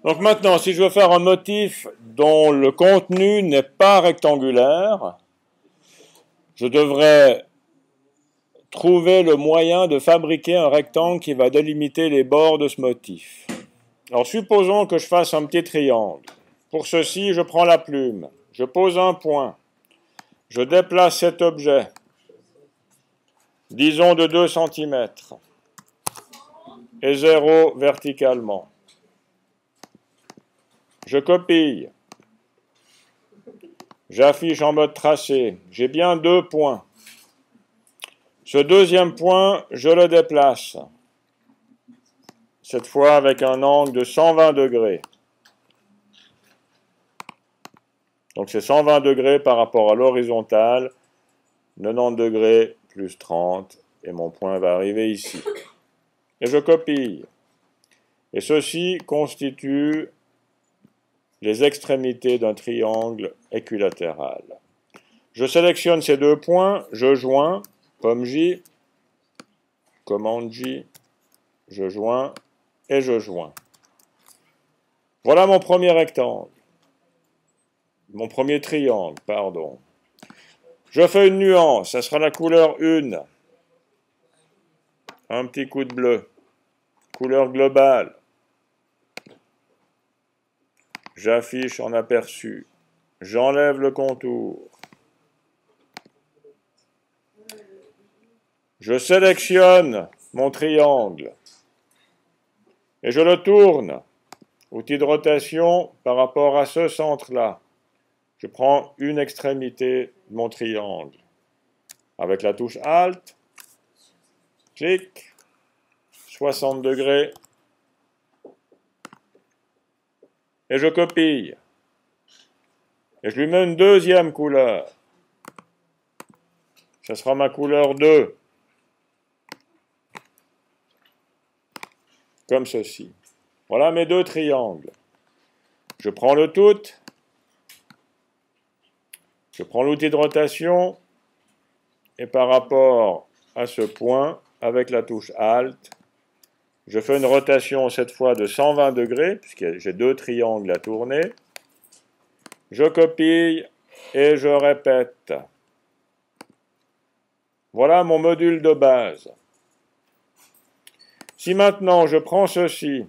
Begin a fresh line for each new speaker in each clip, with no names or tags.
Donc maintenant, si je veux faire un motif dont le contenu n'est pas rectangulaire, je devrais trouver le moyen de fabriquer un rectangle qui va délimiter les bords de ce motif. Alors supposons que je fasse un petit triangle. Pour ceci, je prends la plume, je pose un point, je déplace cet objet, disons de 2 cm, et 0 verticalement. Je copie. J'affiche en mode tracé. J'ai bien 2 points. Ce deuxième point, je le déplace. Cette fois avec un angle de 120 degrés. Donc c'est 120 degrés par rapport à l'horizontale, 90 degrés plus 30, et mon point va arriver ici. Et je copie. Et ceci constitue les extrémités d'un triangle équilatéral. Je sélectionne ces 2 points, je joins, pomme J, commande J, je joins et je joins. Voilà mon premier rectangle. Mon premier triangle, pardon. Je fais une nuance, ça sera la couleur 1. Un petit coup de bleu. Couleur globale. J'affiche en aperçu. J'enlève le contour. Je sélectionne mon triangle. Et je le tourne. Outil de rotation par rapport à ce centre-là. Je prends une extrémité de mon triangle. Avec la touche Alt. Clic. 60 degrés. Et je copie. Et je lui mets une deuxième couleur. Ce sera ma couleur 2. Comme ceci. Voilà mes 2 triangles. Je prends le tout. Je prends l'outil de rotation. Et par rapport à ce point, avec la touche Alt, je fais une rotation cette fois de 120 degrés, puisque j'ai 2 triangles à tourner. Je copie et je répète. Voilà mon module de base. Si maintenant je prends ceci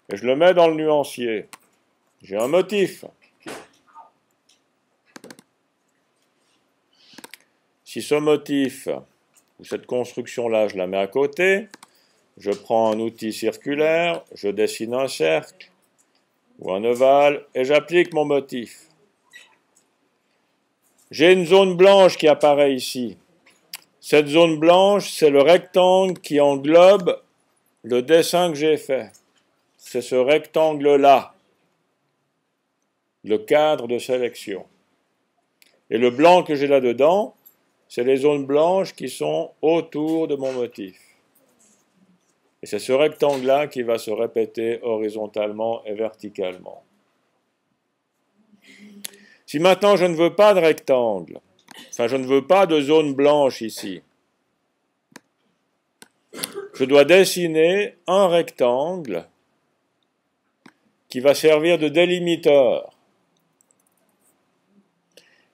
et je le mets dans le nuancier, j'ai un motif. Si ce motif, ou cette construction-là, je la mets à côté, je prends un outil circulaire, je dessine un cercle ou un ovale et j'applique mon motif. J'ai une zone blanche qui apparaît ici. Cette zone blanche, c'est le rectangle qui englobe le dessin que j'ai fait. C'est ce rectangle-là, le cadre de sélection. Et le blanc que j'ai là-dedans, c'est les zones blanches qui sont autour de mon motif. Et c'est ce rectangle-là qui va se répéter horizontalement et verticalement. Si maintenant je ne veux pas de rectangle, enfin je ne veux pas de zone blanche ici, je dois dessiner un rectangle qui va servir de délimiteur.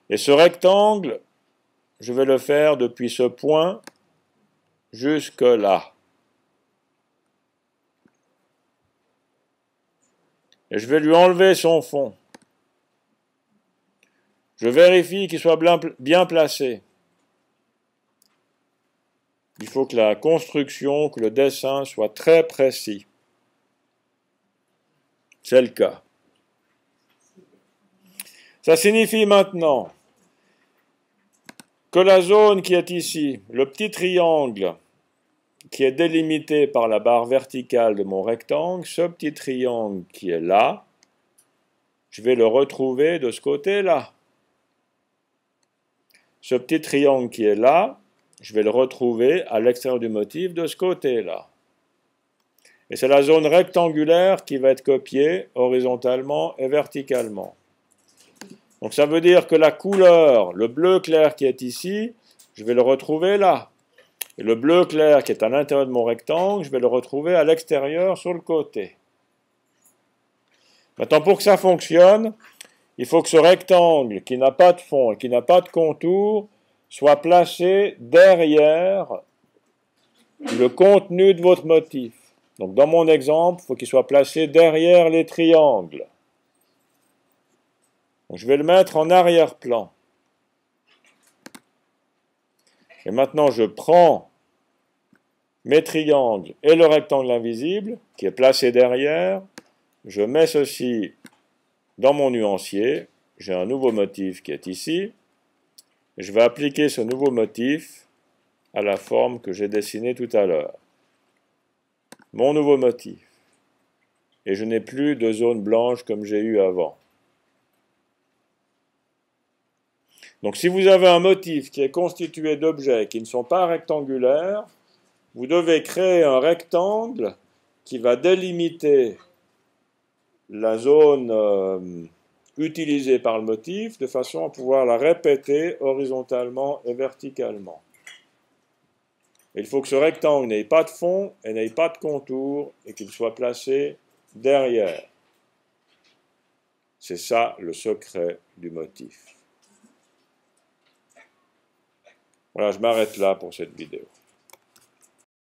Et ce rectangle, je vais le faire depuis ce point jusque là. Et je vais lui enlever son fond. Je vérifie qu'il soit bien placé. Il faut que la construction, que le dessin soit très précis. C'est le cas. Ça signifie maintenant que la zone qui est ici, le petit triangle qui est délimité par la barre verticale de mon rectangle, ce petit triangle qui est là, je vais le retrouver de ce côté-là. Ce petit triangle qui est là, je vais le retrouver à l'extérieur du motif de ce côté-là. Et c'est la zone rectangulaire qui va être copiée horizontalement et verticalement. Donc ça veut dire que la couleur, le bleu clair qui est ici, je vais le retrouver là. Et le bleu clair qui est à l'intérieur de mon rectangle, je vais le retrouver à l'extérieur sur le côté. Maintenant, pour que ça fonctionne, il faut que ce rectangle qui n'a pas de fond et qui n'a pas de contour soit placé derrière le contenu de votre motif. Donc dans mon exemple, il faut qu'il soit placé derrière les triangles. Donc, je vais le mettre en arrière-plan. Et maintenant, je prends mes triangles et le rectangle invisible, qui est placé derrière. Je mets ceci dans mon nuancier. J'ai un nouveau motif qui est ici. Je vais appliquer ce nouveau motif à la forme que j'ai dessinée tout à l'heure. Mon nouveau motif. Et je n'ai plus de zone blanche comme j'ai eu avant. Donc si vous avez un motif qui est constitué d'objets qui ne sont pas rectangulaires, vous devez créer un rectangle qui va délimiter la zone utilisée par le motif de façon à pouvoir la répéter horizontalement et verticalement. Il faut que ce rectangle n'ait pas de fond et n'ait pas de contour et qu'il soit placé derrière. C'est ça le secret du motif. Voilà, je m'arrête là pour cette vidéo.